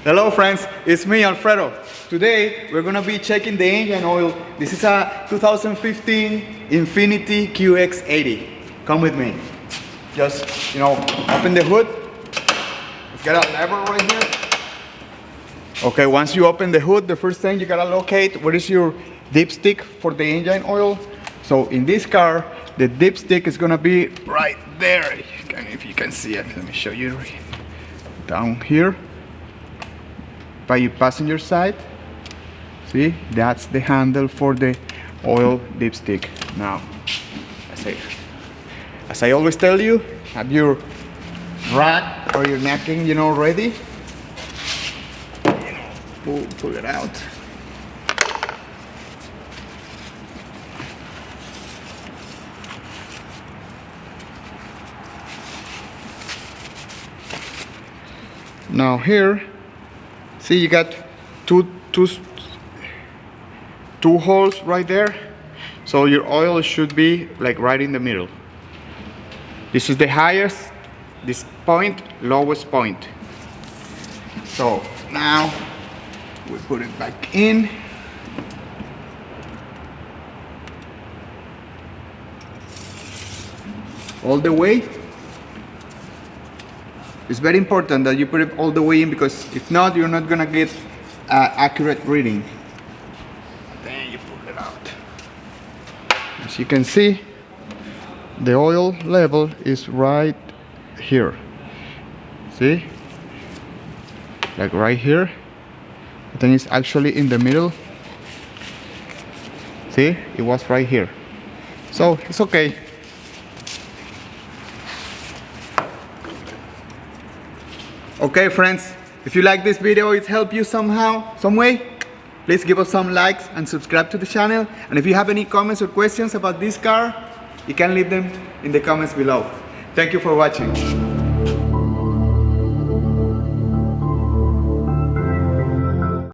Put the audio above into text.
Hello friends, it's me Alfredo. Today we're gonna be checking the engine oil. This is a 2015 Infiniti QX80. Come with me. Just, open the hood. It's got a lever right here. Okay, once you open the hood, the first thing you gotta locate where is your dipstick for the engine oil. So in this car, the dipstick is gonna be right there. If you can see it, let me show you. Down here by your passenger side. See, that's the handle for the oil dipstick. Now, as I always tell you, have your rack or your napkin, ready. Pull it out. Now here, see, you got two holes right there. So your oil should be like right in the middle. This is the highest, this point, lowest point. So now we put it back in. All the way. It's very important that you put it all the way in, because if not, you're not gonna get accurate reading. Then you pull it out. As you can see, the oil level is right here. See? Like right here. I think it's actually in the middle. See? It was right here. So it's okay. Okay friends, if you like this video, it helped you somehow, some way, please give us some likes and subscribe to the channel. And if you have any comments or questions about this car, you can leave them in the comments below. Thank you for watching.